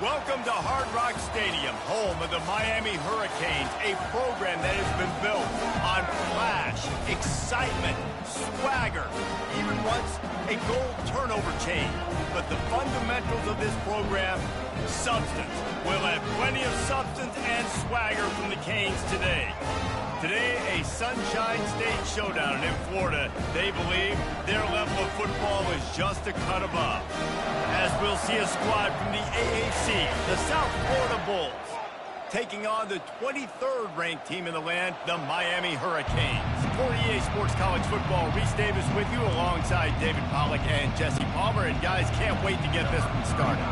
Welcome to Hard Rock Stadium, home of the Miami Hurricanes, a program that has been built on flash, excitement, swagger, even once a goal turnover chain. But the fundamentals of this program, substance. We'll have plenty of substance and swagger from the Canes today. Today, a Sunshine State showdown, and in Florida, they believe their level of football is just a cut above. As we'll see a squad from the AAC, the South Florida Bulls, taking on the 23rd ranked team in the land, the Miami Hurricanes. For EA Sports College Football, Reese Davis with you alongside David Pollack and Jesse Palmer, and guys, can't wait to get this one started.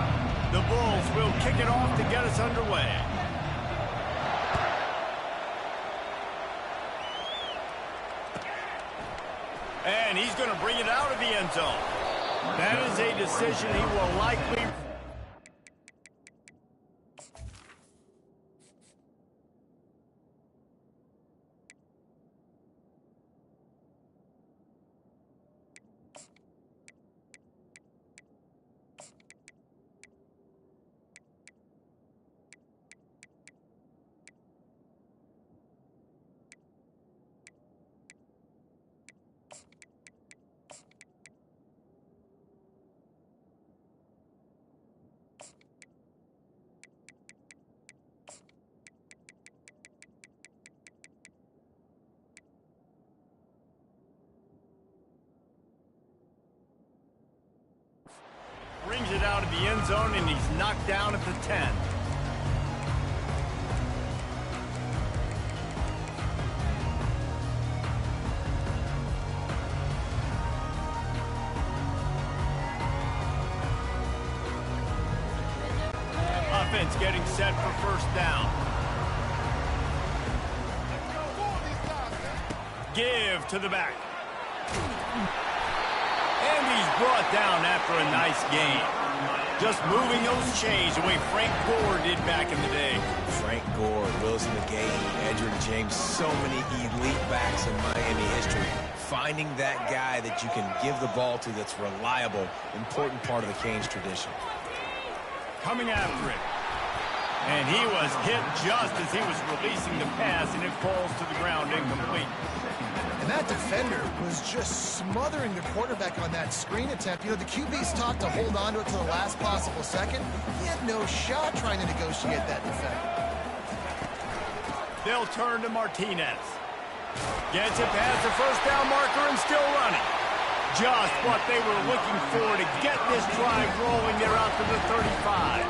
The Bulls will kick it off to get us underway. And he's going to bring it out of the end zone. That is a decision he will likely... brings it out of the end zone, and he's knocked down at the 10. Offense getting set for first down. Give to the back. And he's brought down after a nice gain. Just moving those chains the way Frank Gore did back in the day. Frank Gore, Wilson McGahee, Edgerrin James, so many elite backs in Miami history. Finding that guy that you can give the ball to that's reliable, important part of the Canes tradition. Coming after it. And he was hit just as he was releasing the pass, and it falls to the ground incomplete. And that defender was just smothering the quarterback on that screen attempt. You know, the QB's taught to hold on to it to the last possible second. He had no shot trying to negotiate that defender. They'll turn to Martinez. Gets it past the first down marker and still running. Just what they were looking for to get this drive rolling. They're out to the 35.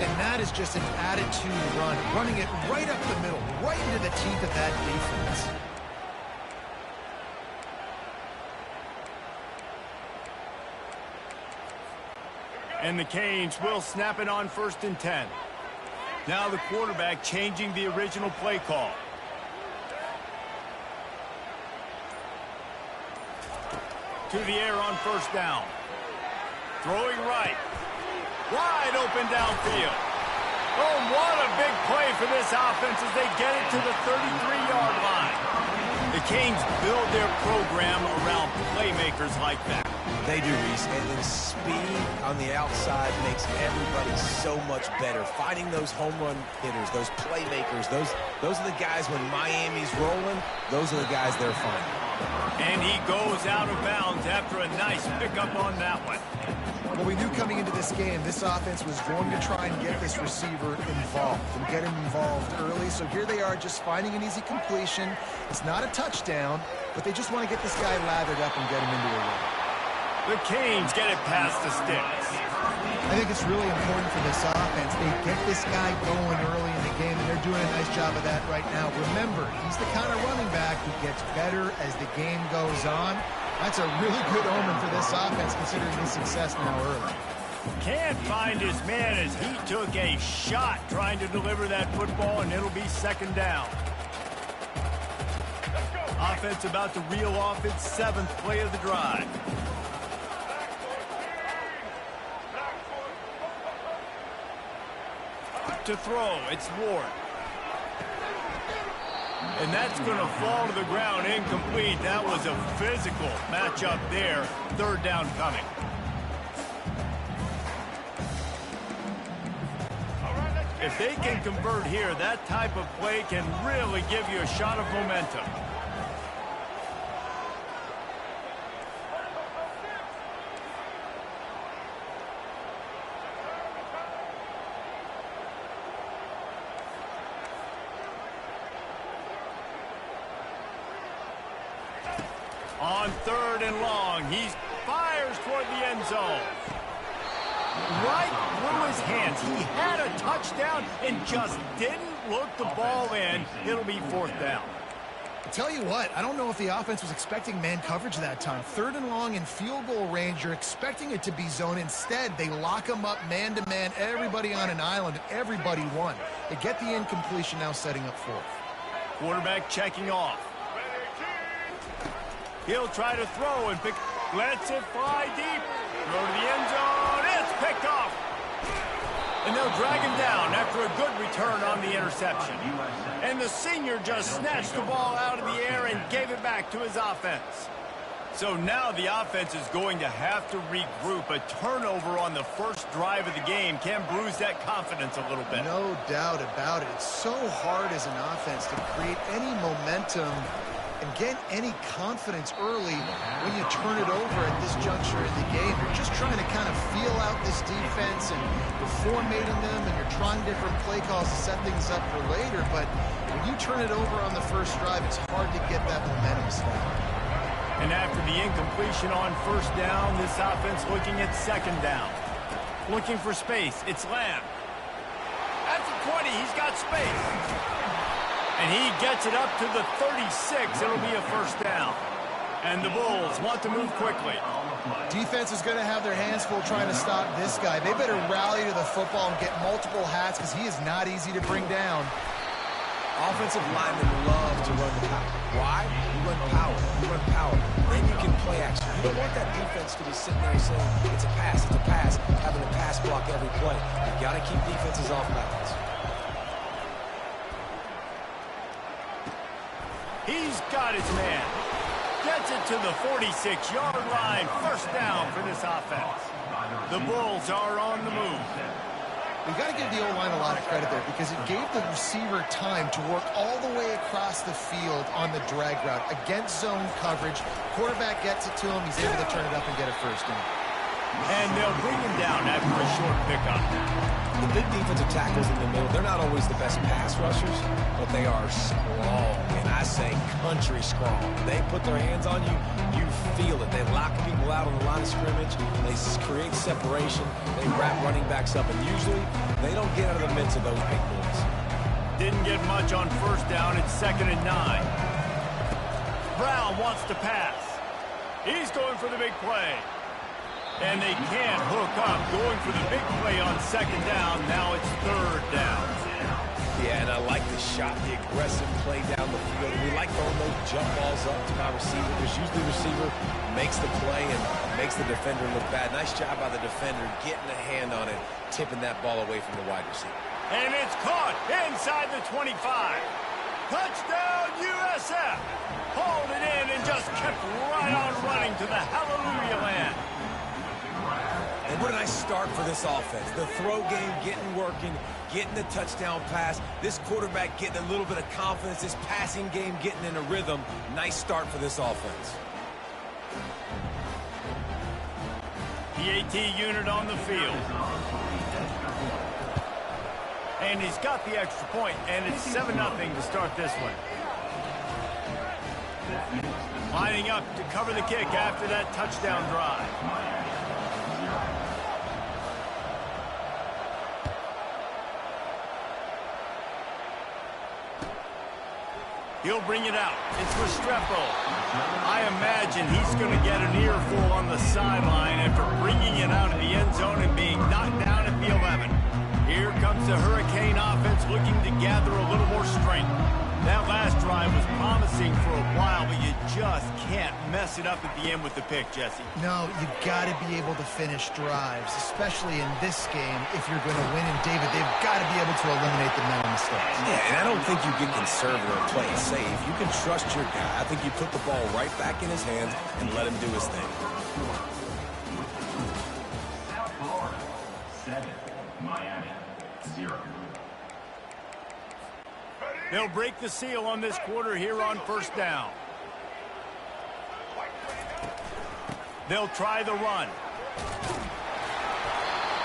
And that is just an attitude run, running it right up the middle, right into the teeth of that defense. And the Canes will snap it on 1st and 10. Now the quarterback changing the original play call. To the air on first down. Throwing right. Wide open downfield. Oh, what a big play for this offense as they get it to the 33-yard line. The Canes build their program around playmakers like that. They do, Reese, and then speed on the outside makes everybody so much better. Finding those home run hitters, those playmakers, those are the guys when Miami's rolling, those are the guys they're finding. And he goes out of bounds after a nice pickup on that one. Well, we knew coming into this game, this offense was going to try and get this receiver involved and get him involved early. So here they are just finding an easy completion. It's not a touchdown, but they just want to get this guy lathered up and get him into a run. The Canes get it past the sticks. I think it's really important for this offense. They get this guy going early in the game, and they're doing a nice job of that right now. Remember, he's the kind of running back who gets better as the game goes on. That's a really good omen for this offense, considering his success now early. Can't find his man as he took a shot trying to deliver that football, and it'll be 2nd down. Offense about to reel off its 7th play of the drive. To throw, it's Ward. And that's going to fall to the ground incomplete. That was a physical matchup there. 3rd down coming. If they can convert here, that type of play can really give you a shot of momentum. On 3rd and long, he fires toward the end zone. Right through his hands. He had a touchdown and just didn't look the ball in. It'll be 4th down. I tell you what, I don't know if the offense was expecting man coverage that time. 3rd and long in field goal range, you're expecting it to be zone. Instead, they lock them up man-to-man, everybody on an island, and everybody won. They get the incompletion, now setting up 4th. Quarterback checking off. He'll try to throw and pick. Lets it fly deep. Throw to the end zone. It's picked off. And they'll drag him down after a good return on the interception. And the senior just snatched the ball out of the air and gave it back to his offense. So now the offense is going to have to regroup. A turnover on the first drive of the game can bruise that confidence a little bit. No doubt about it. It's so hard as an offense to create any momentum and get any confidence early when you turn it over at this juncture in the game. You're just trying to kind of feel out this defense, and you're formatting them, and you're trying different play calls to set things up for later. But when you turn it over on the first drive, it's hard to get that momentum started. And after the incompletion on 1st down, this offense looking at 2nd down. Looking for space. It's Lamb. At the 20, he's got space. And he gets it up to the 36. It'll be a 1st down. And the Bulls want to move quickly. Defense is going to have their hands full trying to stop this guy. They better rally to the football and get multiple hats because he is not easy to bring down. Offensive linemen love to run the power. Why? You run power. You run power. Then you can play action. You don't want that defense to be sitting there saying, it's a pass, having a pass block every play. You've got to keep defenses off balance. He's got his man. Gets it to the 46-yard line. 1st down for this offense. The Bulls are on the move. We've got to give the O-line a lot of credit there because it gave the receiver time to work all the way across the field on the drag route against zone coverage. Quarterback gets it to him. He's able to turn it up and get a 1st down. And they'll bring him down after a short pickup. The big defensive tackles in the middle, they're not always the best pass rushers, but they are strong, and I say country strong. They put their hands on you, you feel it. They lock people out on the line of scrimmage. They create separation. They wrap running backs up, and usually they don't get out of the midst of those big boys. Didn't get much on 1st down. It's 2nd and 9. Brown wants to pass. He's going for the big play. And they can't hook up. Going for the big play on 2nd down. Now it's 3rd down. Yeah, and I like the shot, the aggressive play down the field. We like throwing those jump balls up to my receiver. There's usually the receiver makes the play and makes the defender look bad. Nice job by the defender getting a hand on it, tipping that ball away from the wide receiver. And it's caught inside the 25. Touchdown, USF. Hauled it in and just kept right on running to the hallelujah land. And what a nice start for this offense. The throw game getting working, getting the touchdown pass. This quarterback getting a little bit of confidence. This passing game getting in a rhythm. Nice start for this offense. The AT unit on the field. And he's got the extra point, and it's 7-0 to start this one. Lining up to cover the kick after that touchdown drive. He'll bring it out. It's Restrepo. I imagine he's going to get an earful on the sideline after bringing it out of the end zone and being knocked down at the 11. Here comes the Hurricane offense looking to gather a little more strength. That last drive was promising for a while, but you just can't mess it up at the end with the pick, Jesse. No, you've got to be able to finish drives, especially in this game if you're going to win. And, David, they've got to be able to eliminate the mental mistakes. Yeah, and I don't think you get conservative or play it safe. You can trust your guy. I think you put the ball right back in his hands and let him do his thing. South Florida, 7. Miami, 0. They'll break the seal on this quarter here on first down. They'll try the run.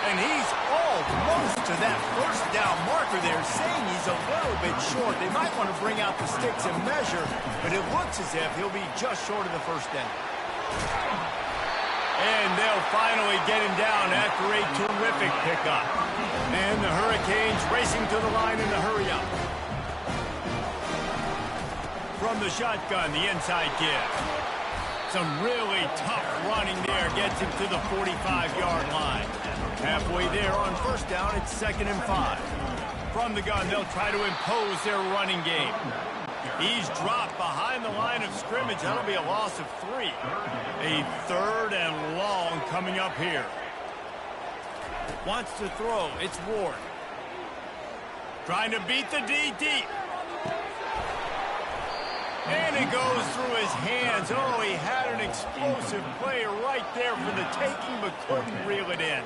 And he's almost to that first down marker there, saying he's a little bit short. They might want to bring out the sticks and measure, but it looks as if he'll be just short of the first down. And they'll finally get him down after a terrific pickup. And the Hurricanes racing to the line in the hurry-up. From the shotgun, the inside give. Some really tough running there gets him to the 45-yard line. Halfway there on first down, it's 2nd and 5. From the gun, they'll try to impose their running game. He's dropped behind the line of scrimmage. That'll be a loss of 3. A 3rd and long coming up here. Wants to throw. It's Ward. Trying to beat the D deep. And it goes through his hands. Oh, he had an explosive play right there for the taking, but couldn't reel it in.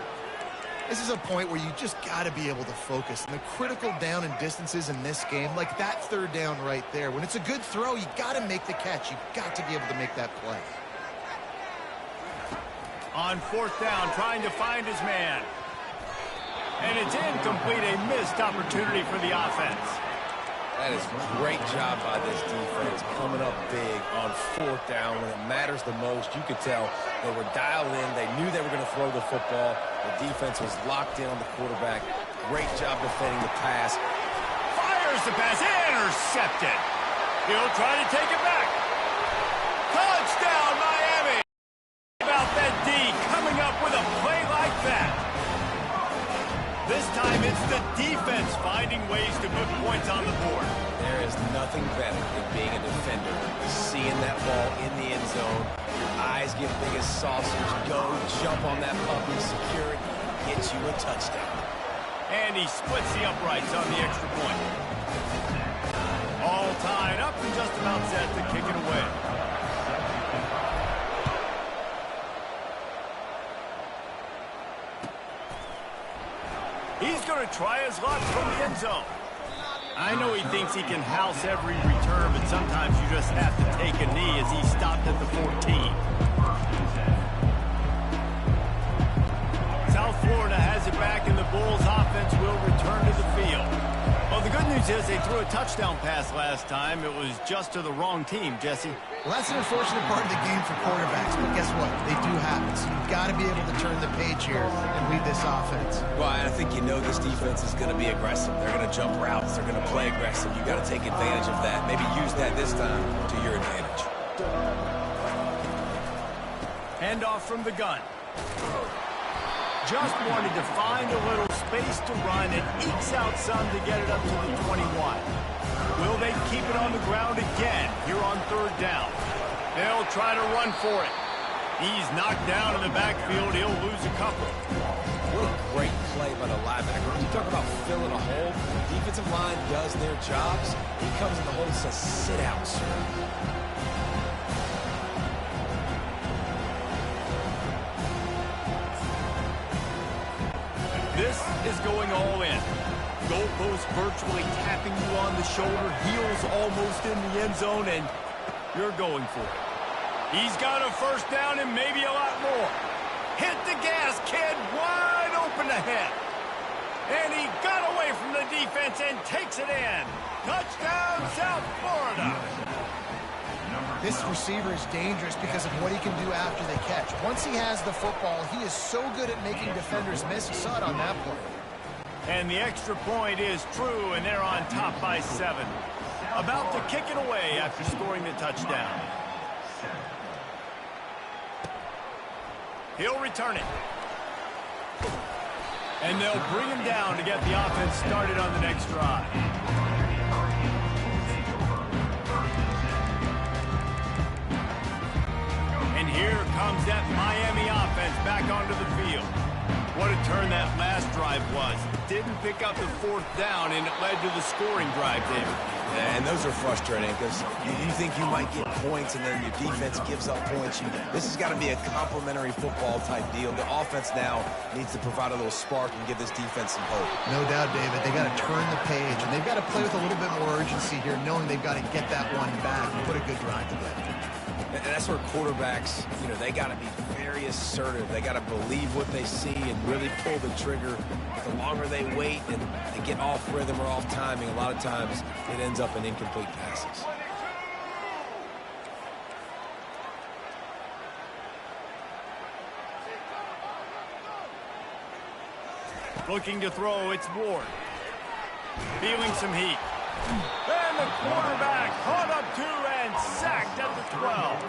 This is a point where you just got to be able to focus. And the critical down and distances in this game, like that 3rd down right there, when it's a good throw, you got to make the catch. You've got to be able to make that play. On 4th down, trying to find his man. And it's incomplete, a missed opportunity for the offense. That is a great job by this defense, coming up big on 4th down when it matters the most. You could tell they were dialed in. They knew they were going to throw the football. The defense was locked in on the quarterback. Great job defending the pass. Fires the pass, intercepted. He'll try to take it back. Touchdown, Miami! About that D coming up with a play like that. This time it's the defense finding ways to put points on the board. There is nothing better than being a defender. Seeing that ball in the end zone, your eyes get big as saucers, go, jump on that puppy, secure it, get you a touchdown. And he splits the uprights on the extra point. All tied up and just about set to kick it away. He's going to try his luck from the end zone. I know he thinks he can house every return, but sometimes you just have to take a knee as he stopped at the 14. South Florida has it back, and the Bulls offense will return to the field. Well, the good news is they threw a touchdown pass last time. It was just to the wrong team, Jesse. Well, that's an unfortunate part of the game for quarterbacks, but guess what? They do happen, so you've got to be able to turn the page here and lead this offense. Well, I think you know this defense is going to be aggressive. They're going to jump routes. They're going to play aggressive. You've got to take advantage of that. Maybe use that this time to your advantage. Handoff from the gun. Just wanted to find a little space to run and ekes out some to get it up to the 21. Will they keep it on the ground again here on 3rd down? They'll try to run for it. He's knocked down in the backfield. He'll lose a couple. What a great play by the linebacker. When you talk about filling a hole, the defensive line does their jobs. He comes in the hole and says, sit out, sir. This is going all in. Goalpost virtually tapping you on the shoulder, heels almost in the end zone, and you're going for it. He's got a first down and maybe a lot more. Hit the gas, kid, wide open ahead. And he got away from the defense and takes it in. Touchdown, South Florida. This receiver is dangerous because of what he can do after the catch. Once he has the football, he is so good at making defenders miss. You saw it on that play. And the extra point is true, and they're on top by 7. About to kick it away after scoring the touchdown. He'll return it. And they'll bring him down to get the offense started on the next drive. And here comes that Miami offense back onto the field. What a turn that last drive was. didn't pick up the fourth down, and it led to the scoring drive, David. And those are frustrating because you think you might get points and then your defense gives up points. This has got to be a complementary football type deal. The offense now needs to provide a little spark and give this defense some hope. No doubt, David. They got to turn the page, and they've got to play with a little bit more urgency here, knowing they've got to get that one back and put a good drive together. And that's where quarterbacks, they got to be very assertive. They got to believe what they see and really pull the trigger. The longer they wait and they get off rhythm or off timing, a lot of times it ends up in incomplete passes. Looking to throw, it's Ward. Feeling some heat. And the quarterback caught up to and sacked at the 12.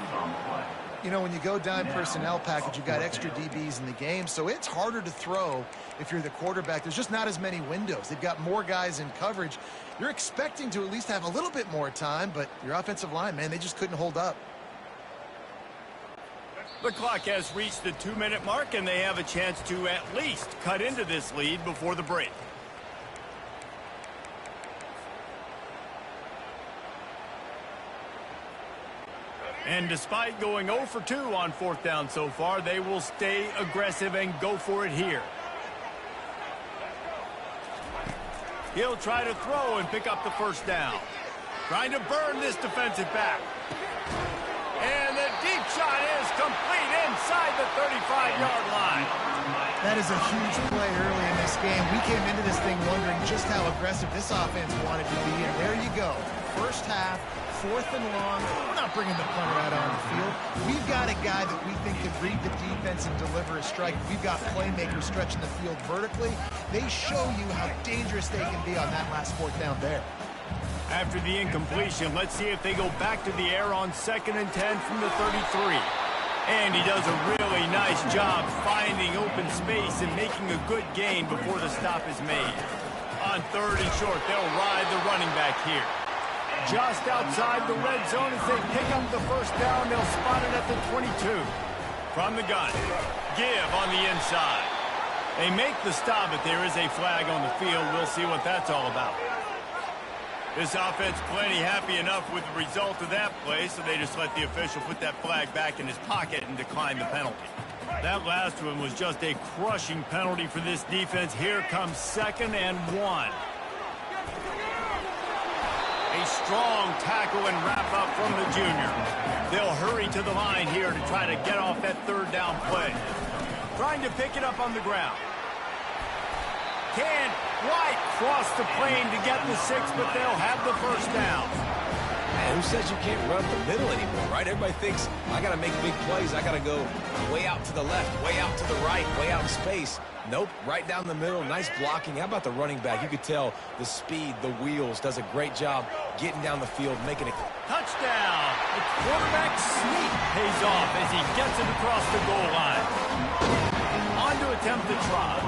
When you go dime personnel package, you've got extra DBs in the game, so it's harder to throw if you're the quarterback. There's just not as many windows. They've got more guys in coverage. You're expecting to at least have a little bit more time, but your offensive line, man, they just couldn't hold up. The clock has reached the 2-minute mark, and they have a chance to at least cut into this lead before the break. And despite going 0 for 2 on fourth down so far, they will stay aggressive and go for it here. He'll try to throw and pick up the first down. Trying to burn this defensive back. And the deep shot is complete inside the 35-yard line. That is a huge play early in this game. We came into this thing wondering just how aggressive this offense wanted to be, and there you go. First half, 4th and long. We're not bringing the punter out on the field. We've got a guy that we think can read the defense and deliver a strike. We've got playmakers stretching the field vertically. They show you how dangerous they can be on that last 4th down there. After the incompletion, let's see if they go back to the air on 2nd and 10 from the 33. And he does a really nice job finding open space and making a good gain before the stop is made. On 3rd and short, they'll ride the running back here. Just outside the red zone as they pick up the first down, they'll spot it at the 22. From the gun, give on the inside. They make the stop, but there is a flag on the field. We'll see what that's all about. This offense plenty happy enough with the result of that play, so they just let the official put that flag back in his pocket and decline the penalty. That last one was just a crushing penalty for this defense. Here comes 2nd and 1. A strong tackle and wrap up from the junior. They'll hurry to the line here to try to get off that 3rd down play. Trying to pick it up on the ground. Can't quite cross the plane to get the 6, but they'll have the first down. Man, who says you can't run up the middle anymore, right? Everybody thinks, I got to make big plays. I got to go way out to the left, way out to the right, way out in space. Nope, right down the middle. Nice blocking. How about the running back? You could tell the speed, the wheels, does a great job getting down the field, making it. Touchdown. The quarterback sneak pays off as he gets it across the goal line. On to attempt the try.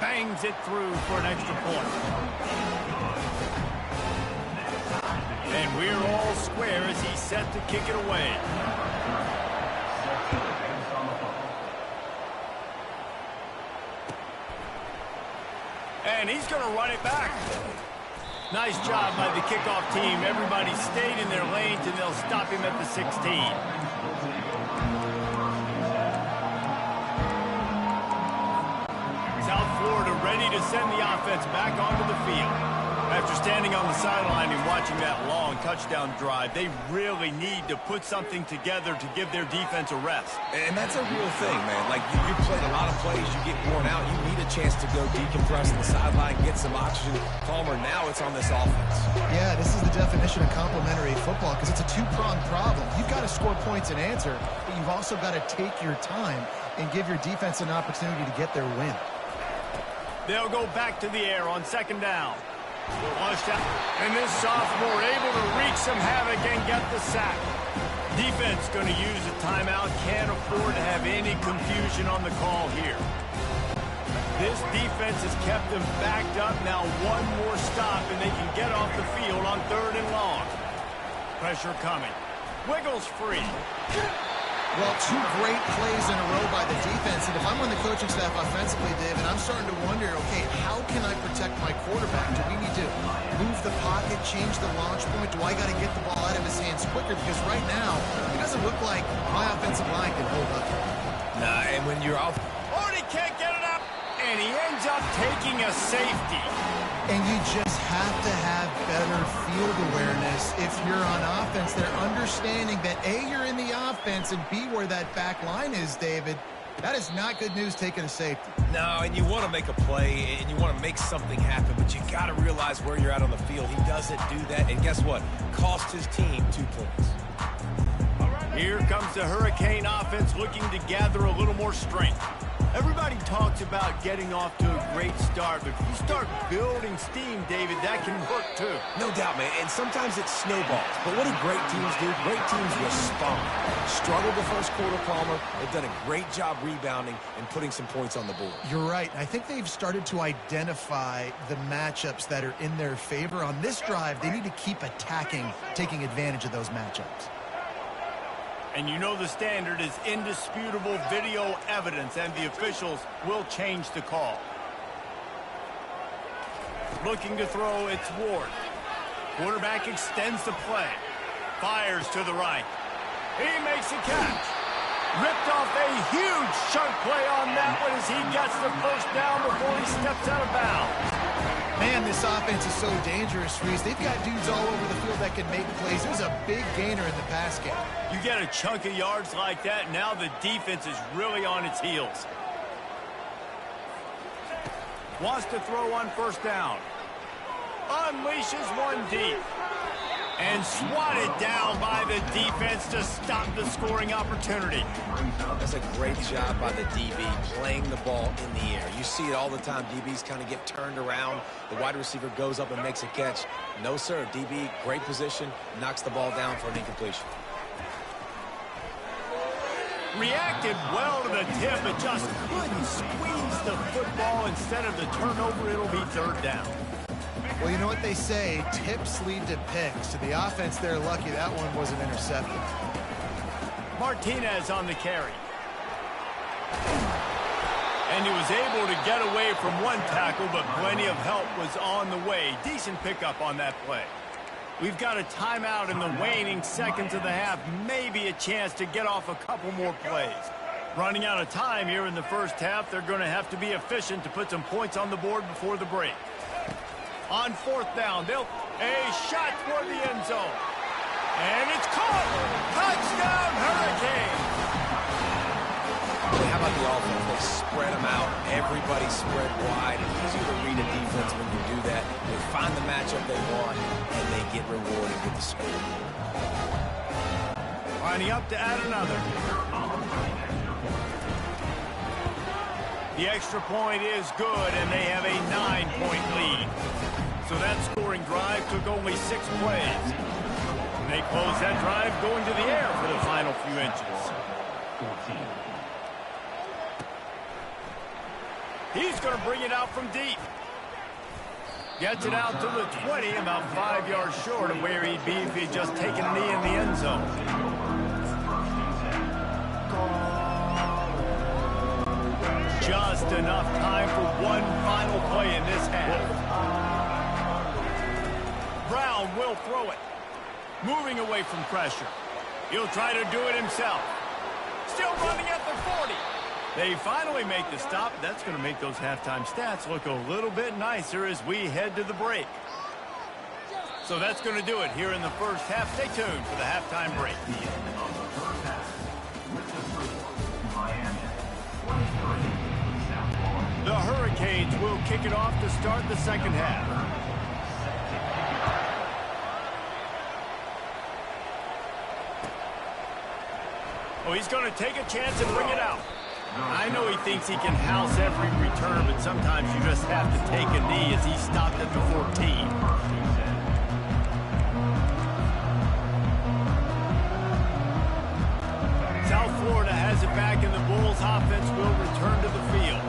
Bangs it through for an extra point. And we're all square as he's set to kick it away. And he's going to run it back. Nice job by the kickoff team. Everybody stayed in their lanes, and they'll stop him at the 16. South Florida ready to send the offense back onto the field. After standing on the sideline and watching that long touchdown drive, they really need to put something together to give their defense a rest. And that's a real thing, man. Like, you played a lot of plays, you get worn out, you need a chance to go decompress on the sideline, get some oxygen, calmer. Now it's on this offense. Yeah, this is the definition of complementary football because it's a two-pronged problem. You've got to score points and answer, but you've also got to take your time and give your defense an opportunity to get their win. They'll go back to the air on 2nd down. And this sophomore able to wreak some havoc and get the sack. Defense going to use a timeout. Can't afford to have any confusion on the call here. This defense has kept them backed up. Now one more stop and they can get off the field on 3rd and long. Pressure coming. Wiggles free. Well, two great plays in a row by the defense, and if I'm on the coaching staff offensively, David, I'm starting to wonder, okay, how can I protect my quarterback? Do we need to move the pocket, change the launch point? Do I got to get the ball out of his hands quicker? Because right now, it doesn't look like my offensive line can hold up. Nah, and when you're off... Oh, he can't get it up, and he ends up taking a safety. And you just have to have better field awareness. If you're on offense, they're understanding that A, you're in the offense, and B, where that back line is, David. That is not good news taking a safety. No, and you want to make a play, and you want to make something happen, but you got to realize where you're at on the field. He doesn't do that, and guess what? Cost his team 2 points. Here comes the Hurricane offense looking to gather a little more strength. Everybody talks about getting off to a great start, but if you start building steam, David, that can work too. No doubt, man, and sometimes it snowballs. But what do great teams do? Great teams respond. Struggled the first quarter, Palmer. They've done a great job rebounding and putting some points on the board. You're right. I think they've started to identify the matchups that are in their favor. On this drive, they need to keep attacking, taking advantage of those matchups. And you know the standard is indisputable video evidence, and the officials will change the call. Looking to throw, it's Ward. Quarterback extends the play. Fires to the right. He makes a catch. Ripped off a huge chunk play on that one as he gets the first down before he steps out of bounds. Man, this offense is so dangerous, Reese. They've got dudes all over the field that can make plays. There's a big gainer in the pass game. You get a chunk of yards like that, now the defense is really on its heels. Wants to throw on first down. Unleashes one deep. And swatted down by the defense to stop the scoring opportunity. That's a great job by the DB, playing the ball in the air. You see it all the time. DBs kind of get turned around. The wide receiver goes up and makes a catch. No, sir. DB, great position, knocks the ball down for an incompletion. Reacted well to the tip, but just couldn't squeeze the football. Instead of the turnover, it'll be third down. Well, you know what they say, tips lead to picks. To the offense, they're lucky that one wasn't intercepted. Martinez on the carry. And he was able to get away from one tackle, but plenty of help was on the way. Decent pickup on that play. We've got a timeout in the waning seconds of the half. Maybe a chance to get off a couple more plays. Running out of time here in the first half. They're going to have to be efficient to put some points on the board before the break. On fourth down, a shot toward the end zone. And it's caught! Touchdown, Hurricane! How about the offense? They spread them out. Everybody spread wide. It's easier to read a defense when you do that. They find the matchup they want, and they get rewarded with the score. Lining up to add another. The extra point is good, and they have a 9-point lead. So that scoring drive took only 6 plays. And they close that drive going to the air for the final few inches. He's going to bring it out from deep. Gets it out to the 20, about 5 yards short of where he'd be if he'd just taken a knee in the end zone. Just enough time for one final play in this half. Brown will throw it. Moving away from pressure. He'll try to do it himself. Still running at the 40. They finally make the stop. That's going to make those halftime stats look a little bit nicer as we head to the break. So that's going to do it here in the first half. Stay tuned for the halftime break. The Hurricanes will kick it off to start the second half. Oh, he's going to take a chance and bring it out. I know he thinks he can house every return, but sometimes you just have to take a knee as he stopped at the 14. South Florida has it back, and the Bulls offense will return to the field.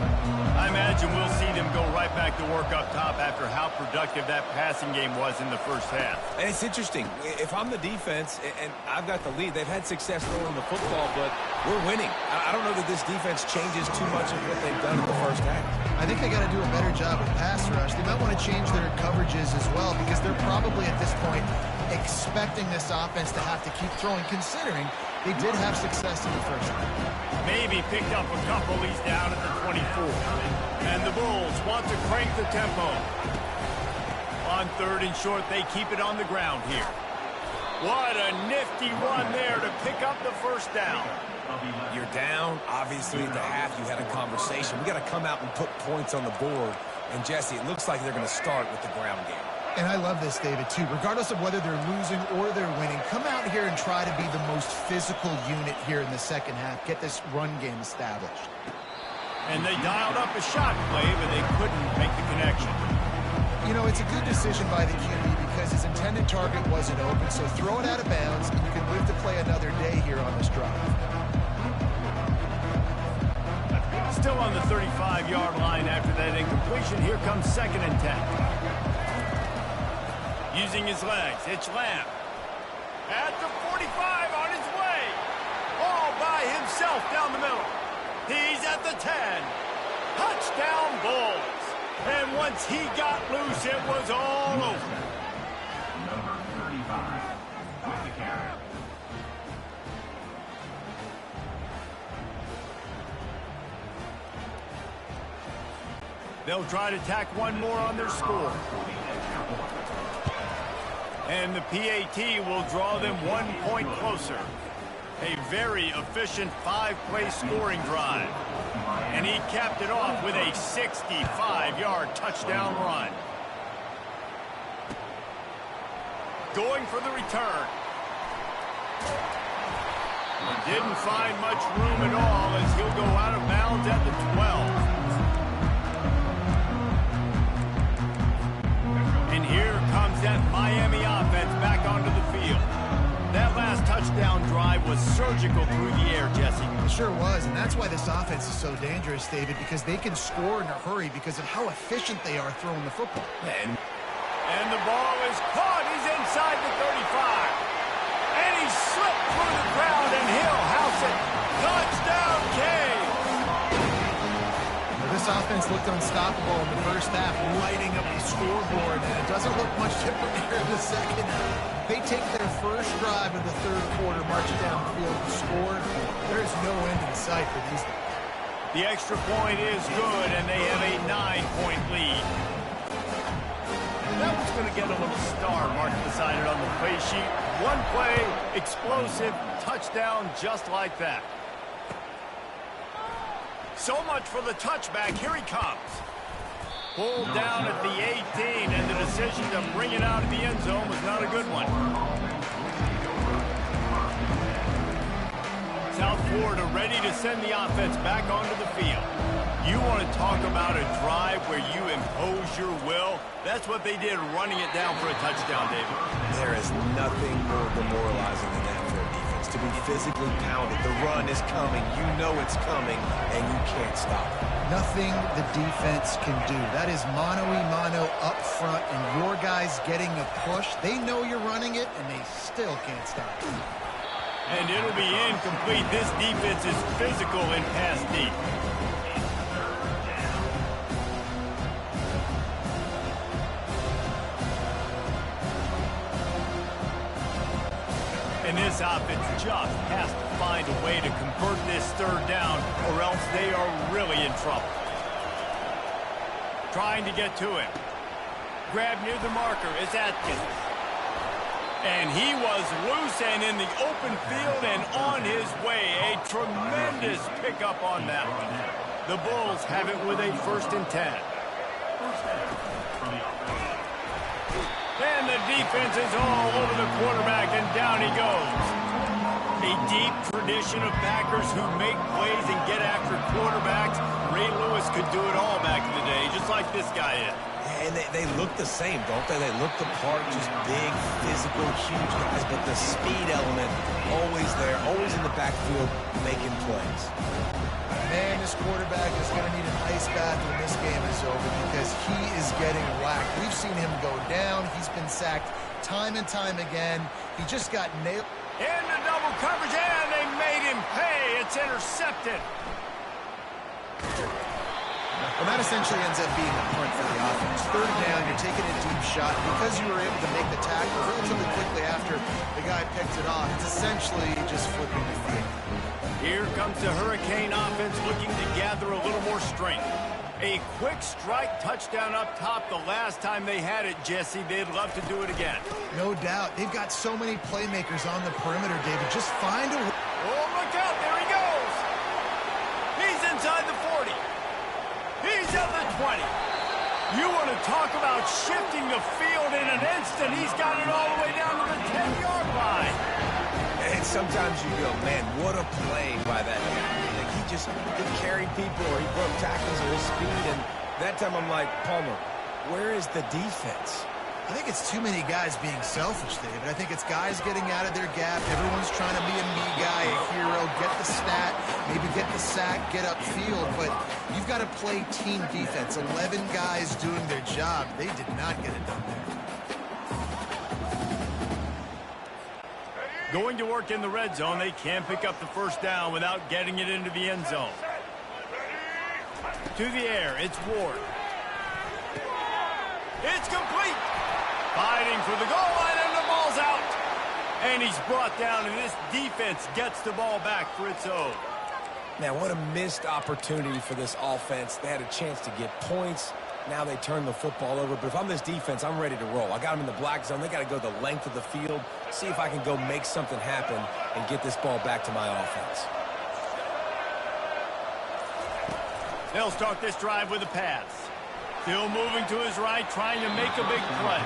I imagine we'll see them go right back to work up top after how productive that passing game was in the first half. And it's interesting. If I'm the defense and I've got the lead, they've had success throwing the football, but we're winning. I don't know that this defense changes too much of what they've done in the first half. I think they got to do a better job with pass rush. They might want to change their coverages as well because they're probably at this point expecting this offense to have to keep throwing, considering they did have success in the first half. Maybe picked up a couple. He's down at the 24. And the Bulls want to crank the tempo. On 3rd and short, they keep it on the ground here. What a nifty run there to pick up the first down. You're down. Obviously, at the half, you had a conversation. We got to come out and put points on the board. And, Jesse, it looks like they're going to start with the ground game. And I love this, David, too. Regardless of whether they're losing or they're winning, come out here and try to be the most physical unit here in the second half. Get this run game established. And they dialed up a shot play, but they couldn't make the connection. You know, it's a good decision by the QB because his intended target wasn't open, so throw it out of bounds, and you can live to play another day here on this drive. Still on the 35-yard line after that incompletion. Here comes 2nd and 10. Using his legs, it's Lamb. At the 45 on his way. All by himself down the middle. He's at the 10. Touchdown Bulls. And once he got loose, it was all over. Number 35 with the carry. They'll try to tack one more on their score. And the PAT will draw them 1 point closer. A very efficient 5-play scoring drive. And he capped it off with a 65-yard touchdown run. Going for the return. Didn't find much room at all as he'll go out of bounds at the 12. And here comes that Miami offense back onto the field. That last touchdown drive was surgical through the air, Jesse. It sure was, and that's why this offense is so dangerous, David, because they can score in a hurry because of how efficient they are throwing the football. And the ball is caught. He's inside the 35. And he slipped through the ground, and he'll house it. Touchdown, Cade. This offense looked unstoppable in the first half, lighting up the scoreboard, and it doesn't look much different here in the second. They take their first drive in the third quarter, march down the field, and score. There's no end in sight for these guys. The extra point is good, and they have a 9-point lead. That one's going to get a little star mark beside it on the play sheet. One play, explosive, touchdown just like that. So much for the touchback. Here he comes. Pulled down at the 18, and the decision to bring it out of the end zone was not a good one. South Florida ready to send the offense back onto the field. You want to talk about a drive where you impose your will? That's what they did, running it down for a touchdown, David. There is nothing more demoralizing than that for a defense. To be physically pounded. The run is coming. You know it's coming, and you can't stop it. Nothing the defense can do. That is mano-a-mano up front, and your guys getting a push. They know you're running it, and they still can't stop it. And it'll be incomplete. This defense is physical and pass deep. And this offense just has to find a way to convert this third down, or else they are really in trouble. Trying to get to him. Grab near the marker is Atkins. And he was loose and in the open field and on his way. A tremendous pickup on that one. The Bulls have it with a 1st and 10. And the defense is all over the quarterback, and down he goes. A deep tradition of backers who make plays and get after quarterbacks. Ray Lewis could do it all back in the day, just like this guy is. And they look the same, don't they? They look the part, just big, physical, huge guys, but the speed element always there, always in the backfield making plays. Man, this quarterback is going to need an ice bath when this game is over because he is getting whacked. We've seen him go down. He's been sacked time and time again. He just got nailed. Into double coverage, and they made him pay. It's intercepted. Well, that essentially ends up being a punt for the offense. Third down, you're taking a deep shot. Because you were able to make the tackle relatively quickly after the guy picked it off, it's essentially just flipping the field. Here comes the Hurricane offense looking to gather a little more strength. A quick strike touchdown up top the last time they had it, Jesse. They'd love to do it again. No doubt. They've got so many playmakers on the perimeter, David. Just find a... Oh, look out. There he goes. He's inside the 40. He's at the 20. You want to talk about shifting the field in an instant. He's got it all the way down to the 10-yard line. And sometimes you go, man, what a play by that guy. Like he carried people or he broke tackles or his speed. And that time I'm like, Palmer, where is the defense? I think it's too many guys being selfish, David. I think it's guys getting out of their gap. Everyone's trying to be a me guy, a hero, get the stat, maybe get the sack, get upfield. But you've got to play team defense. 11 guys doing their job. They did not get it done there. Going to work in the red zone. They can't pick up the first down without getting it into the end zone. To the air, it's Ward. It's complete. Fighting for the goal line, and the ball's out. And he's brought down, and this defense gets the ball back for its own. Man, what a missed opportunity for this offense. They had a chance to get points. Now they turn the football over. But if I'm this defense, I'm ready to roll. I got them in the black zone. They got to go the length of the field, see if I can go make something happen and get this ball back to my offense. They'll start this drive with a pass. Still moving to his right, trying to make a big play.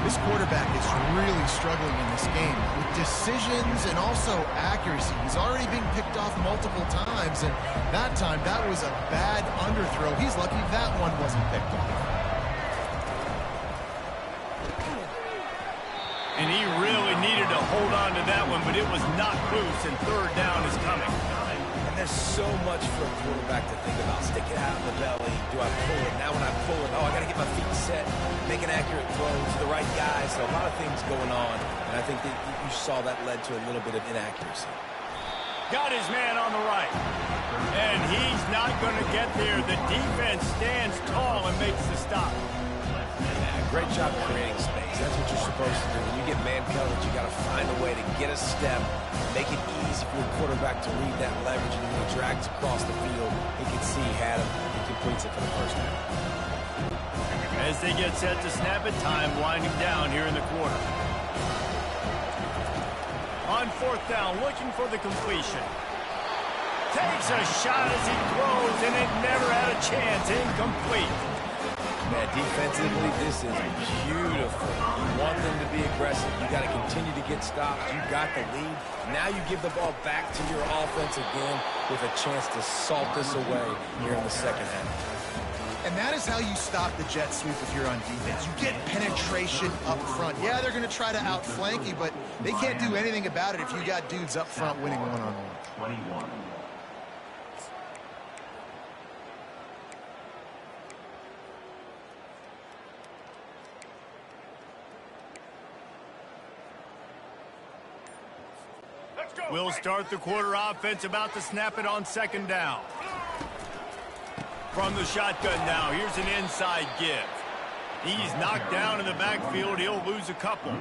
This quarterback is really struggling in this game with decisions and also accuracy. He's already being picked off multiple times, and that time, that was a bad underthrow. He's lucky that one wasn't picked off. And he really needed to hold on to that one, but it was not loose, and third down is coming. And there's so much for a quarterback to think about. Stick it out in the belly. Do I pull it? Now when I pull it, oh, I got to get my feet set, make an accurate throw to the right guy. So a lot of things going on, and I think that you saw that led to a little bit of inaccuracy. Got his man on the right. And he's not going to get there. The defense stands tall and makes the stop. Great job creating space. That's what you're supposed to do. When you get man coverage, you got to find a way to get a step, make it easy for your quarterback to read that leverage, and when he drags across the field, he can see he had him. He completes it for the first down. As they get set to snap it, time winding down here in the quarter. On fourth down, looking for the completion. Takes a shot as he throws, and it never had a chance. Incomplete. Man, defensively, this is beautiful. You want them to be aggressive. You got to continue to get stops. You got the lead. Now you give the ball back to your offense again with a chance to salt this away here in the second half. And that is how you stop the jet sweep if you're on defense. You get penetration up front. Yeah, they're going to try to outflank you, but they can't do anything about it if you got dudes up front winning one-on-one. 21. We'll start the quarter offense, about to snap it on second down. From the shotgun now, here's an inside give. He's knocked down in the backfield. He'll lose a couple.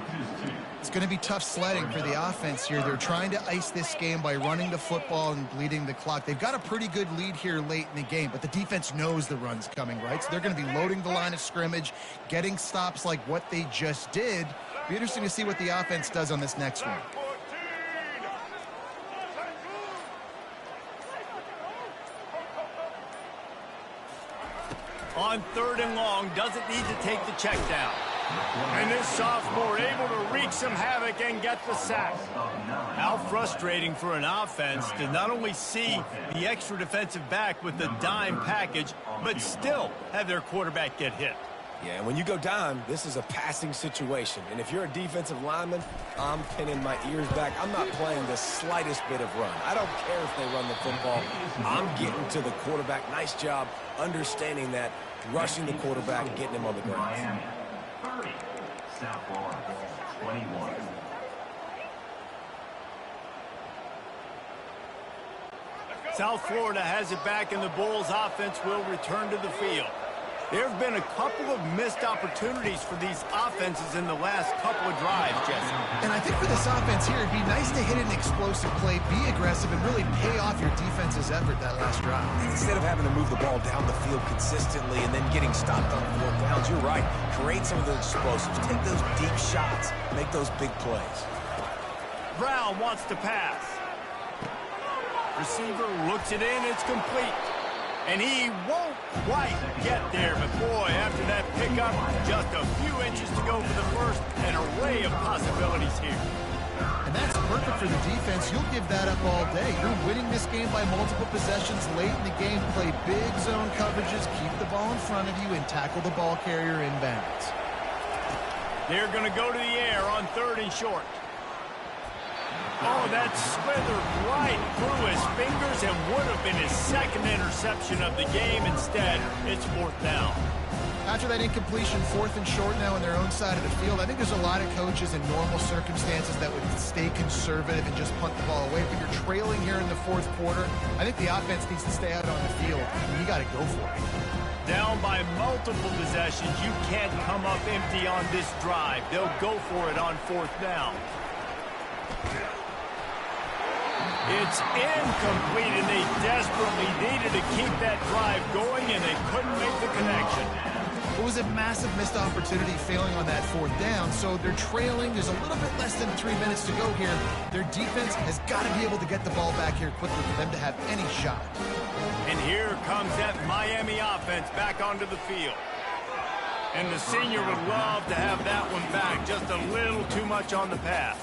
It's going to be tough sledding for the offense here. They're trying to ice this game by running the football and bleeding the clock. They've got a pretty good lead here late in the game, but the defense knows the run's coming, right? So they're going to be loading the line of scrimmage, getting stops like what they just did. Be interesting to see what the offense does on this next one. On third and long, doesn't need to take the check down. And this sophomore able to wreak some havoc and get the sack. How frustrating for an offense to not only see the extra defensive back with the dime package, but still have their quarterback get hit. Yeah, and when you go dime, this is a passing situation. And if you're a defensive lineman, I'm pinning my ears back. I'm not playing the slightest bit of run. I don't care if they run the football. I'm getting to the quarterback. Nice job understanding that, rushing the quarterback and getting him on the ground. Miami, 30. South Florida, 21. South Florida has it back, and the Bulls offense will return to the field. There have been a couple of missed opportunities for these offenses in the last couple of drives, Jesse. And I think for this offense here, it'd be nice to hit an explosive play, be aggressive, and really pay off your defense's effort that last drive. Instead of having to move the ball down the field consistently and then getting stopped on 4th downs, you're right. Create some of those explosives. Take those deep shots. Make those big plays. Brown wants to pass. Receiver looks it in. It's complete. And he won't quite get there, but boy, after that pickup, just a few inches to go for the first, an array of possibilities here. And that's perfect for the defense. You'll give that up all day. You're winning this game by multiple possessions late in the game. Play big zone coverages, keep the ball in front of you, and tackle the ball carrier inbounds. They're going to go to the air on 3rd and short. Oh, that slithered right through his fingers and would have been his second interception of the game. Instead, it's 4th down. After that incompletion, 4th and short now on their own side of the field, I think there's a lot of coaches in normal circumstances that would stay conservative and just punt the ball away. But you're trailing here in the 4th quarter. I think the offense needs to stay out on the field, and you got to go for it. Down by multiple possessions, you can't come up empty on this drive. They'll go for it on 4th down. It's incomplete, and they desperately needed to keep that drive going, and they couldn't make the connection. It was a massive missed opportunity failing on that 4th down, so they're trailing. There's a little bit less than 3 minutes to go here. Their defense has got to be able to get the ball back here quickly for them to have any shot. And here comes that Miami offense back onto the field. And the senior would love to have that one back. Just a little too much on the pass.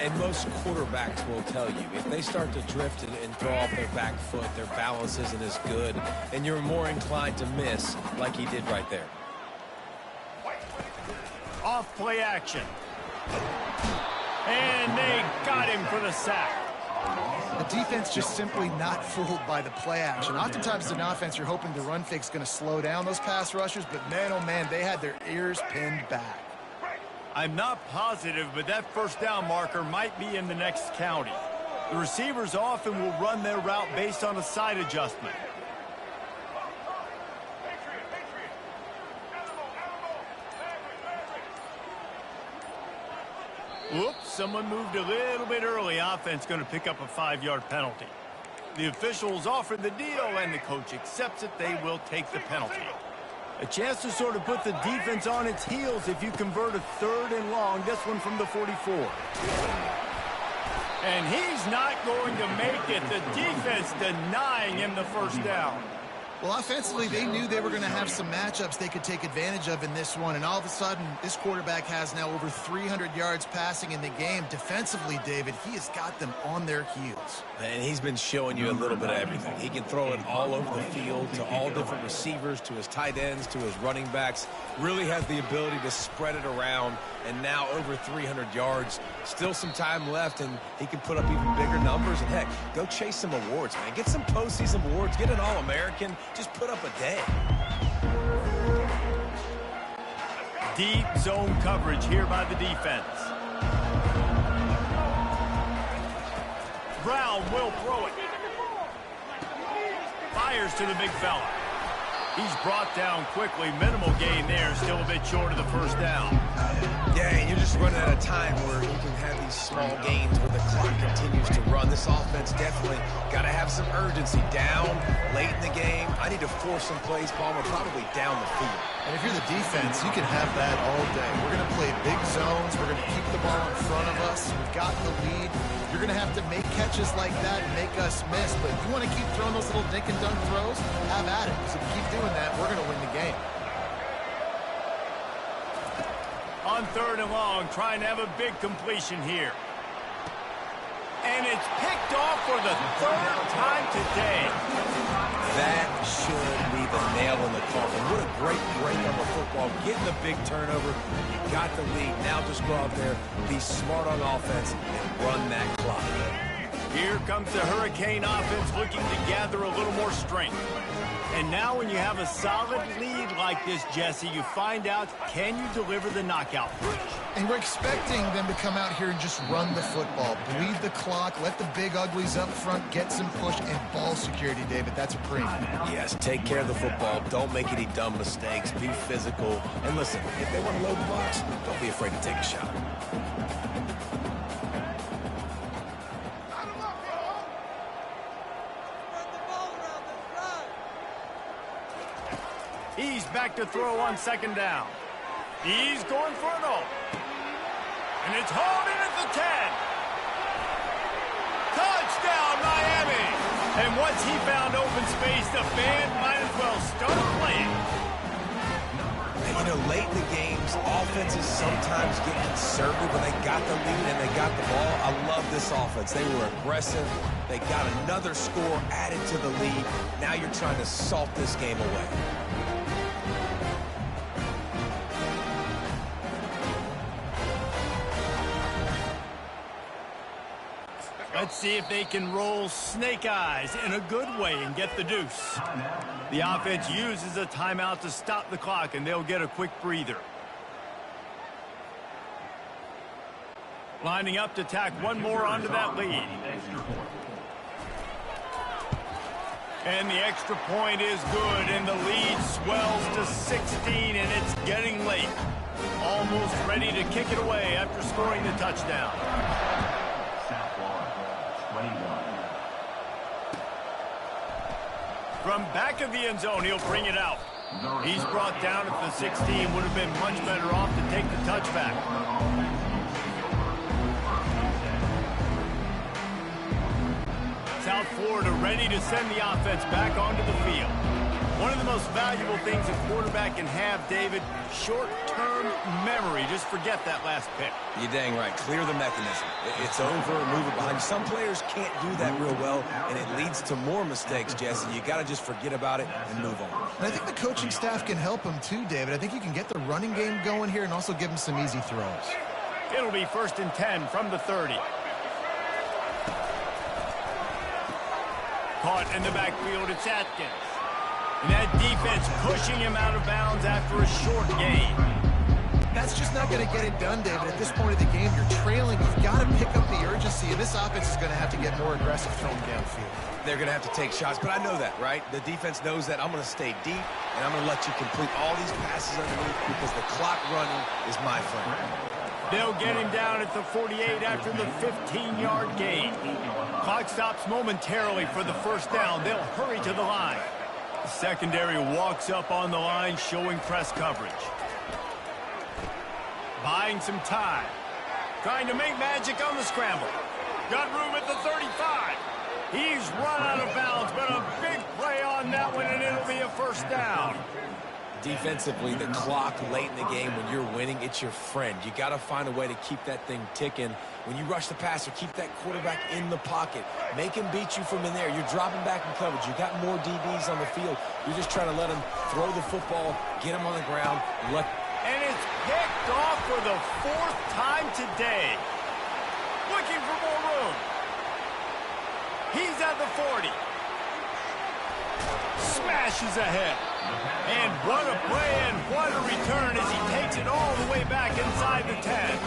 And most quarterbacks will tell you, if they start to drift and throw off their back foot, their balance isn't as good, and you're more inclined to miss like he did right there. Off play action. And they got him for the sack. The defense just simply not fooled by the play action. Oftentimes as an offense, you're hoping the run fake's going to slow down those pass rushers, but man, oh man, they had their ears pinned back. I'm not positive, but that 1st down marker might be in the next county. The receivers often will run their route based on a side adjustment. Whoops, someone moved a little bit early. Offense going to pick up a 5-yard penalty. The officials offered the deal, and the coach accepts it. They will take the penalty. A chance to sort of put the defense on its heels if you convert a 3rd and long. This one from the 44. And he's not going to make it. The defense denying him the 1st down. Well, offensively, they knew they were going to have some matchups they could take advantage of in this one. And all of a sudden, this quarterback has now over 300 yards passing in the game. Defensively, David, he has got them on their heels. And he's been showing you a little bit of everything. He can throw it all over the field to all different receivers, to his tight ends, to his running backs. Really has the ability to spread it around. And now over 300 yards. Still some time left, and he can put up even bigger numbers. And, heck, go chase some awards, man. Get some postseason awards. Get an All-American. Just put up a day. Deep zone coverage here by the defense. Brown will throw it. Fires to the big fella. He's brought down quickly. Minimal gain there. Still a bit short of the 1st down. Yeah, and you're just running out of time where you can have these small gains where the clock continues to run. This offense definitely got to have some urgency. Down late in the game. I need to force some plays, Palmer, probably down the field. And if you're the defense, you can have that all day. We're going to play big zones. We're going to keep the ball in front of us. We've got the lead. You're going to have to make catches like that and make us miss. But if you want to keep throwing those little dink and dunk throws, have at it. Because if you keep doing that, we're going to win the game. on 3rd and long, trying to have a big completion here. And it's picked off for the 3rd time today. That should be the nail in the coffin. What a great break on the football. Getting the big turnover. You got the lead. Now just go out there, be smart on offense, and run that clock. Here comes the Hurricane offense looking to gather a little more strength. And now when you have a solid lead like this, Jesse, you find out, can you deliver the knockout punch? And we're expecting them to come out here and just run the football, bleed the clock, let the big uglies up front, get some push, and ball security, David. That's a premium. Yes, take care of the football. Don't make any dumb mistakes. Be physical. And listen, if they want to load the box, don't be afraid to take a shot. He's back to throw on 2nd down. He's going for it all. And it's hauled in at the 10. Touchdown, Miami. And once he found open space, the band might as well start playing. And you know, late in the games, offenses sometimes get conservative when they got the lead and they got the ball. I love this offense. They were aggressive. They got another score added to the lead. Now you're trying to salt this game away. Let's see if they can roll snake eyes in a good way and get the deuce. The offense uses a timeout to stop the clock, and they'll get a quick breather. Lining up to tack one more onto that lead. And the extra point is good, and the lead swells to 16, and it's getting late. Almost ready to kick it away after scoring the touchdown. From back of the end zone, he'll bring it out. He's brought down at the 16. Would have been much better off to take the touchback. South Florida ready to send the offense back onto the field. One of the most valuable things a quarterback can have, David, short-term memory. Just forget that last pick. You're dang right. Clear the mechanism. It's over, move it behind you. Some players can't do that real well, and it leads to more mistakes, Jesse. You got to just forget about it and move on. And I think the coaching staff can help him too, David. I think you can get the running game going here and also give him some easy throws. It'll be 1st and 10 from the 30. Caught in the backfield, it's Atkins. And that defense pushing him out of bounds after a short gain. That's just not going to get it done, David. At this point of the game, you're trailing. You've got to pick up the urgency, and this offense is going to have to get more aggressive throwing downfield. They're going to have to take shots, but I know that, right? The defense knows that. I'm going to stay deep, and I'm going to let you complete all these passes underneath because the clock running is my friend. They'll get him down at the 48 after the 15-yard gain. Clock stops momentarily for the 1st down. They'll hurry to the line. The secondary walks up on the line, showing press coverage. Buying some time. Trying to make magic on the scramble. Got room at the 35. He's run out of bounds, but a big play on that one, and it'll be a 1st down. Defensively, the clock late in the game, when you're winning, it's your friend. You got to find a way to keep that thing ticking. When you rush the passer, keep that quarterback in the pocket. Make him beat you from in there. You're dropping back in coverage. You got more DBs on the field. You're just trying to let him throw the football, get him on the ground. And it's picked off for the 4th time today. Looking for more room. He's at the 40. Smashes ahead. And what a play and what a return as he takes it all the way back inside the 10.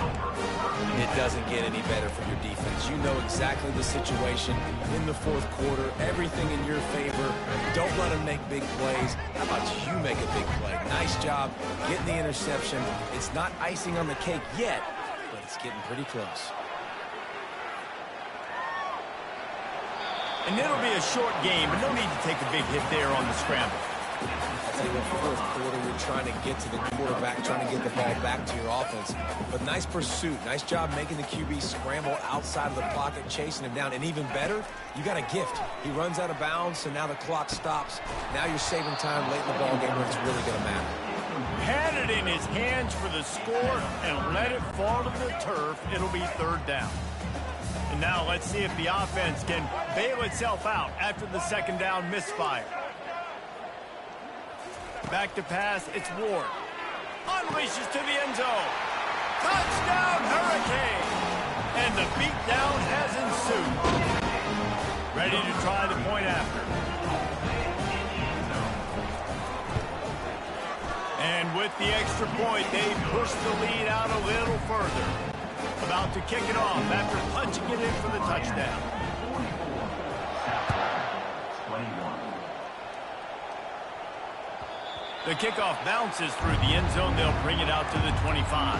It doesn't get any better for your defense. You know exactly the situation in the 4th quarter. Everything in your favor. Don't let them make big plays. How about you make a big play? Nice job getting the interception. It's not icing on the cake yet, but it's getting pretty close. And it'll be a short game, but no need to take a big hit there on the scramble. I tell you what, 4th quarter, you're trying to get to the quarterback, trying to get the ball back to your offense. But nice pursuit. Nice job making the QB scramble outside of the pocket, chasing him down. And even better, you got a gift. He runs out of bounds, so now the clock stops. Now you're saving time late in the ball game when it's really going to matter. Had it in his hands for the score and let it fall to the turf. It'll be third down. And now let's see if the offense can bail itself out after the second down misfire. Back to pass, it's Ward. Unleashes to the end zone. Touchdown, Hurricane! And the beatdown has ensued. Ready to try the point after. And with the extra point, they push the lead out a little further. About to kick it off after punching it in for the touchdown. 21. The kickoff bounces through the end zone. They'll bring it out to the 25.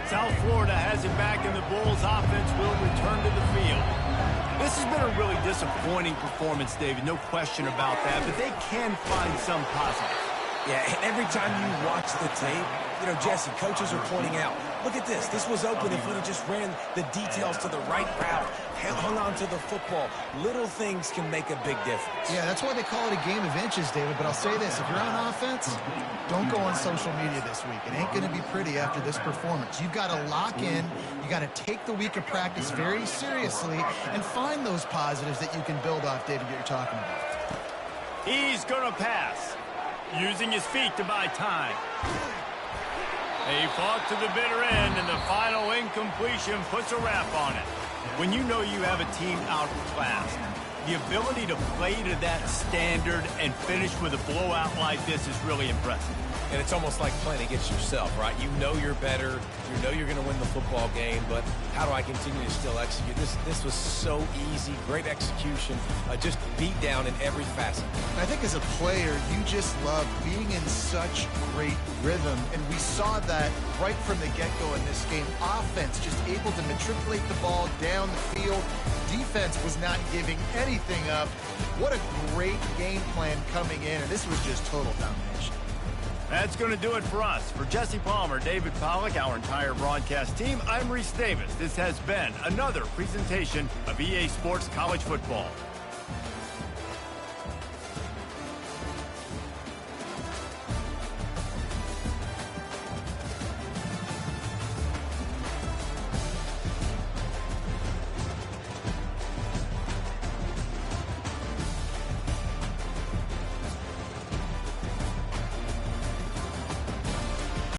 South Florida has it back, and the Bulls offense will return to the field. This has been a really disappointing performance, David. No question about that, but they can find some positives. Yeah, and every time you watch the tape, you know, Jesse, coaches are pointing out, look at this. This was open if we'd have just ran the details to the right route, hung on to the football. Little things can make a big difference. Yeah, that's why they call it a game of inches, David. But I'll say this. If you're on offense, don't go on social media this week. It ain't going to be pretty after this performance. You've got to lock in. You got to take the week of practice very seriously and find those positives that you can build off, David, that you're talking about. He's going to pass, using his feet to buy time. They fought to the bitter end, and the final incompletion puts a wrap on it. When you know you have a team outclassed, the ability to play to that standard and finish with a blowout like this is really impressive. And it's almost like playing against yourself, right? You know you're better. You know you're going to win the football game, but how do I continue to still execute? This was so easy. Great execution. Just beat down in every facet. I think as a player, you just love being in such great rhythm, and we saw that right from the get-go in this game. Offense just able to matriculate the ball down the field. Defense was not giving anything up. What a great game plan coming in, and this was just total domination. That's going to do it for us. For Jesse Palmer, David Pollack, our entire broadcast team, I'm Reese Davis. This has been another presentation of EA Sports College Football.